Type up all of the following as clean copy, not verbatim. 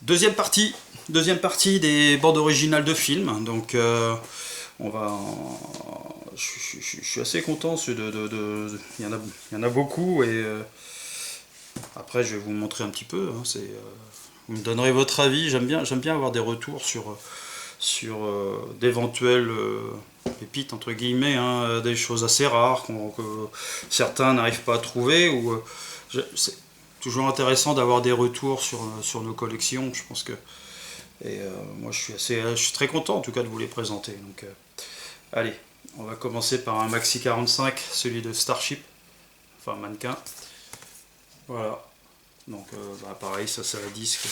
Deuxième partie des bandes originales de films. Donc, on va. Je suis assez content. Il y en a beaucoup et après, je vais vous montrer un petit peu. Hein, vous me donnerez votre avis. J'aime bien avoir des retours sur d'éventuelles pépites entre guillemets, hein, des choses assez rares que certains n'arrivent pas à trouver ou c'est toujours intéressant d'avoir des retours sur nos collections. Je pense que et moi je suis très content en tout cas de vous les présenter. Donc allez, on va commencer par un Maxi 45, celui de Starship, enfin mannequin. Voilà. Donc pareil, ça c'est la disque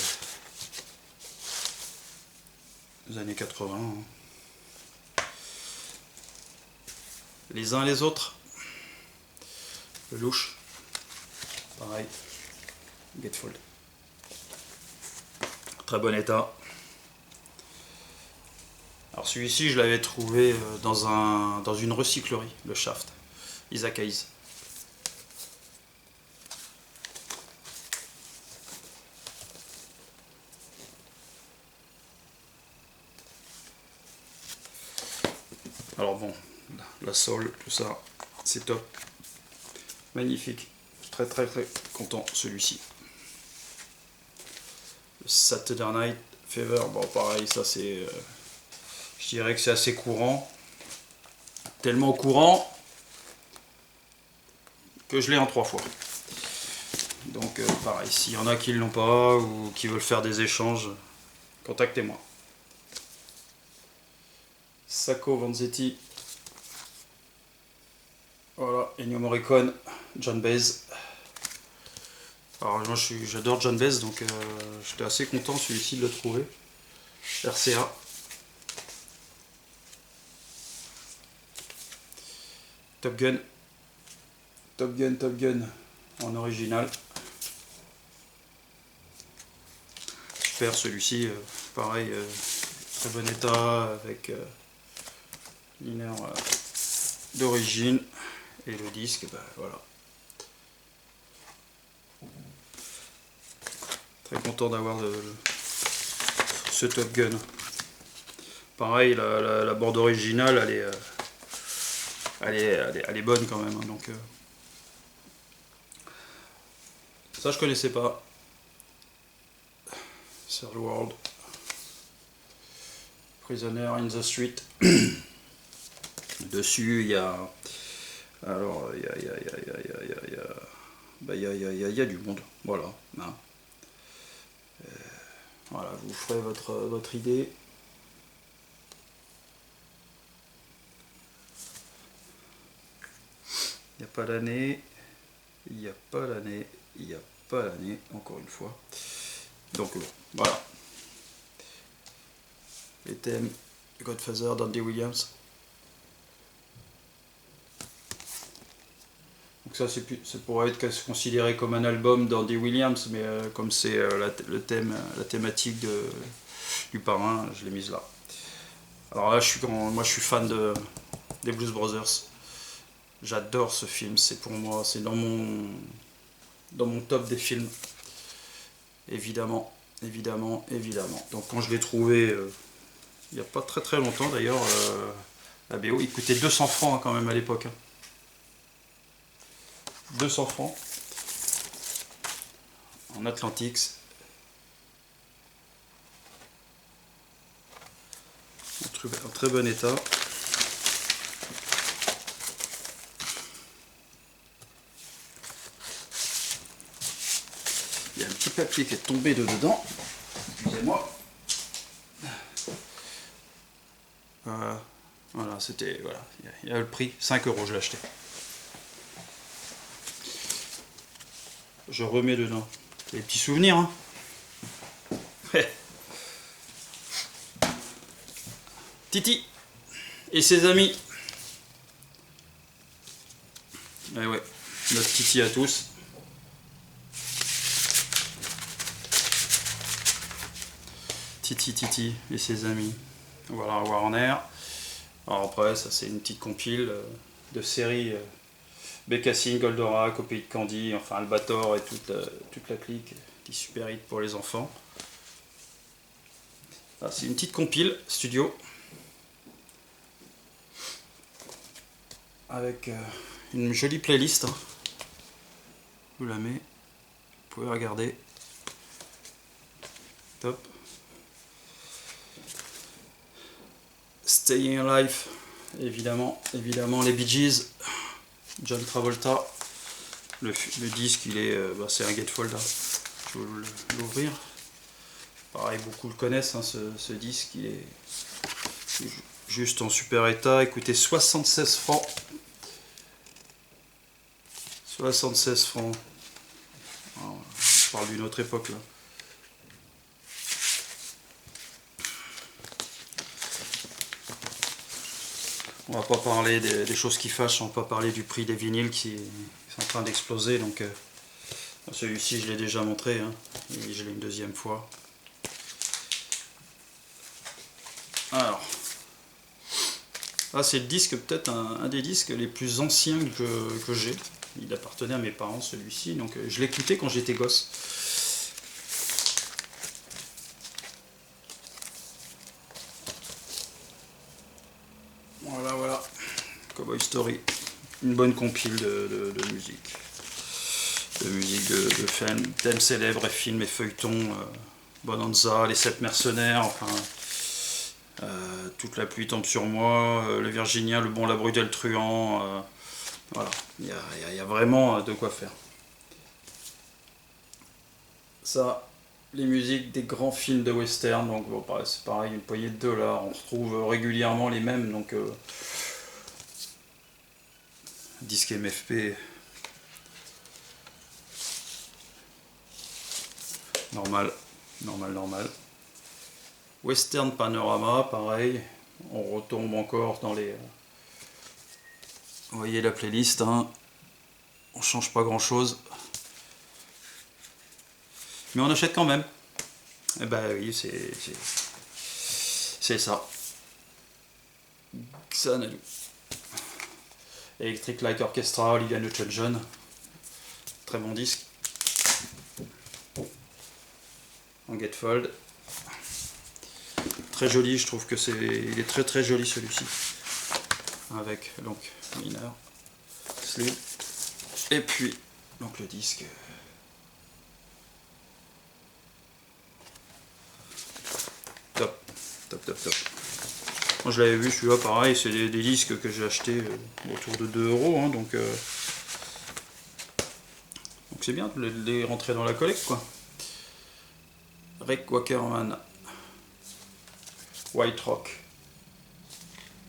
des années 80. Hein. Les uns les autres. Le louche. Pareil. Gatefold. Très bon état. Alors celui-ci, je l'avais trouvé dans une recyclerie, le Shaft. Isaac Hayes. Alors bon, la sole, tout ça, c'est top. Magnifique. Très très très content celui-ci. Le Saturday Night Fever, bon pareil, ça c'est... je dirais que c'est assez courant. Tellement courant que je l'ai en 3 fois. Donc pareil, s'il y en a qui ne l'ont pas ou qui veulent faire des échanges, contactez-moi. Sacco Vanzetti. Voilà, Ennio Morricone, John Baez. Alors moi j'adore John Baez, donc j'étais assez content celui-ci de le trouver. RCA. Top Gun. Top Gun en original. Super celui-ci, pareil, très bon état avec liner d'origine et le disque, voilà. Très content d'avoir ce Top Gun. Pareil, la bande originale, elle est bonne quand même. Hein, donc, ça, je connaissais pas. Third World. Prisoner in the Street. Dessus, il y a... Alors, il y a du monde. Voilà. Hein. Voilà, vous ferez votre idée. Il n'y a pas l'année. Il n'y a pas l'année. Il n'y a pas l'année, encore une fois. Donc, voilà. Les thèmes Godfather d'Andy Williams. Donc ça, ça pourrait être considéré comme un album d'Andy Williams, mais comme c'est la thématique du parrain, je l'ai mise là. Alors là, moi je suis fan des Blues Brothers. J'adore ce film, c'est pour moi, c'est dans mon top des films. Évidemment. Donc quand je l'ai trouvé, il n'y a pas très très longtemps d'ailleurs, la BO, il coûtait 200 francs hein, quand même à l'époque. Hein. 200 francs en Atlantics. En très bon état. Il y a un petit papier qui est tombé dedans. Excusez-moi. Voilà, c'était. Voilà. Il y a le prix, 5 euros, je l'ai acheté. Je remets dedans. Des petits souvenirs, hein. Titi et ses amis. Eh ouais, notre Titi à tous. Titi et ses amis. Voilà, Warner. Alors après, ça c'est une petite compile de séries Bécassine, Goldorak, Au Pays de Candy, enfin Albator et toute la clique, petit super hit pour les enfants. Ah, c'est une petite compile studio avec une jolie playlist. Je vous la mets, vous pouvez regarder. Top. Staying Alive, évidemment les Bee Gees, John Travolta. Le disque, il est, c'est un gatefold. Hein. Je vais l'ouvrir. Pareil, beaucoup le connaissent. Hein, ce disque, il est juste en super état. Écoutez, 76 francs. 76 francs. Alors, on parle d'une autre époque là. On va pas parler des choses qui fâchent, on va pas parler du prix des vinyles qui sont en train d'exploser. Donc celui-ci je l'ai déjà montré, hein, et je l'ai une deuxième fois. Alors, là c'est le disque, peut-être un des disques les plus anciens que j'ai. Il appartenait à mes parents celui-ci, donc je l'écoutais quand j'étais gosse. Voilà, Cowboy Story, une bonne compile de musique. De musique de thèmes célèbres et films et feuilletons, Bonanza, Les Sept Mercenaires, enfin, Toute la pluie tombe sur moi, Le Virginien, Le Bon, la Brute et le Truand, voilà, il y a vraiment de quoi faire. Ça, les musiques des grands films de western, donc bon, c'est pareil, une poignée de dollars, on retrouve régulièrement les mêmes, donc disque MFP, normal. Western Panorama, pareil, on retombe encore dans les... Vous voyez la playlist, hein, on change pas grand chose. Mais on achète quand même. Et bah oui, c'est ça. Xanadu. Electric Light Orchestra, Olivia Newton-John. Très bon disque. En gatefold. Très joli, je trouve que il est très joli celui-ci. Avec donc mineur, sleeve. Et puis donc le disque. Top. Moi je l'avais vu celui-là, pareil, c'est des disques que j'ai achetés autour de 2 €, hein, donc c'est bien de les rentrer dans la collecte, quoi. Rick Wakerman, White Rock.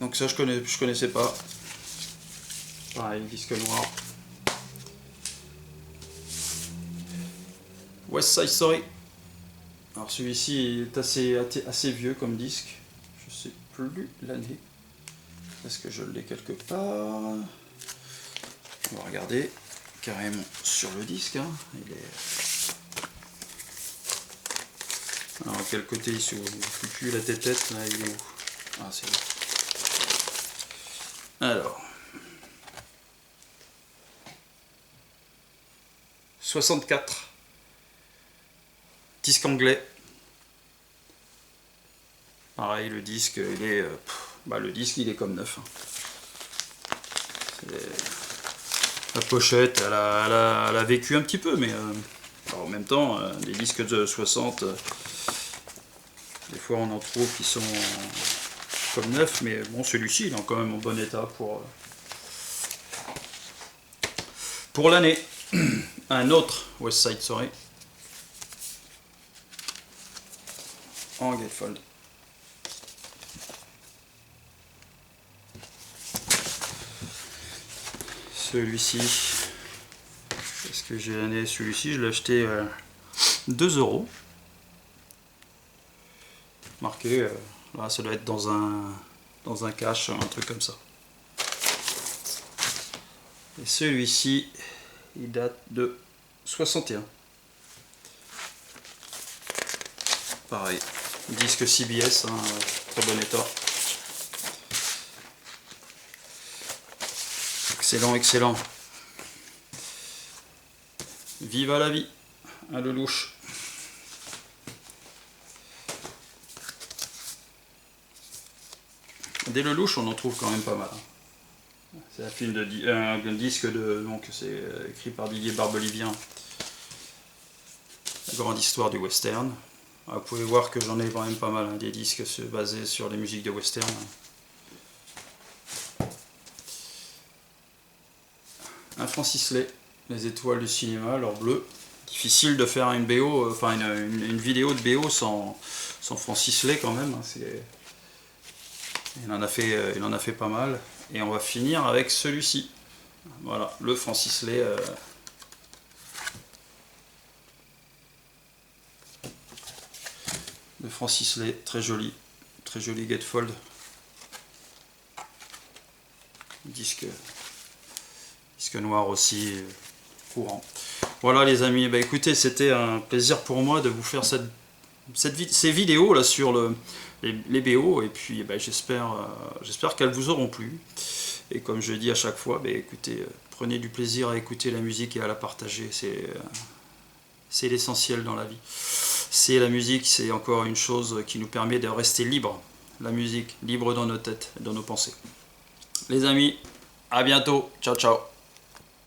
Donc ça je connaissais pas. Pareil, disque noir. West Side Story. Alors celui-ci est assez vieux comme disque. Je sais plus l'année. Est-ce que je l'ai quelque part? On va regarder carrément sur le disque. Hein. Il est... Alors quel côté il se plus la tête là, il est où? Ah c'est là. Alors 64. Disque anglais. Pareil, le disque, il est, le disque, il est comme neuf. Hein. La pochette, elle a vécu un petit peu, mais en même temps, les disques de 60, des fois on en trouve qui sont comme neufs, mais bon, celui-ci, il est quand même en bon état pour l'année. Un autre West Side Story. En gatefold. Celui-ci, est-ce que j'ai l'année? Celui-ci, je l'ai acheté 2 €. Marqué, là, ça doit être dans un cache, un truc comme ça. Et celui-ci, il date de 61. Pareil, disque CBS, hein, très bon état. Excellent. Viva la vie, un lelouch. Des Lelouch, on en trouve quand même pas mal. C'est un disque donc c'est écrit par Didier Barbelivien. La grande histoire du western. Vous pouvez voir que j'en ai quand même pas mal, hein, des disques basés sur les musiques de western. Un Francis Lay, Les étoiles du cinéma, l'or bleu. Difficile de faire une BO, enfin une vidéo de BO sans Francis Lay quand même. Hein, il en a fait pas mal. Et on va finir avec celui-ci. Voilà, le Francis Lay. Le Francis Lay, très joli gatefold. Disque noir aussi, courant. Voilà les amis, bah écoutez, c'était un plaisir pour moi de vous faire ces vidéos là sur les BO, et puis bah, j'espère qu'elles vous auront plu. Et comme je dis à chaque fois, bah, écoutez, prenez du plaisir à écouter la musique et à la partager, c'est l'essentiel dans la vie. C'est la musique, c'est encore une chose qui nous permet de rester libre. La musique, libre dans nos têtes, dans nos pensées. Les amis, à bientôt, ciao ciao.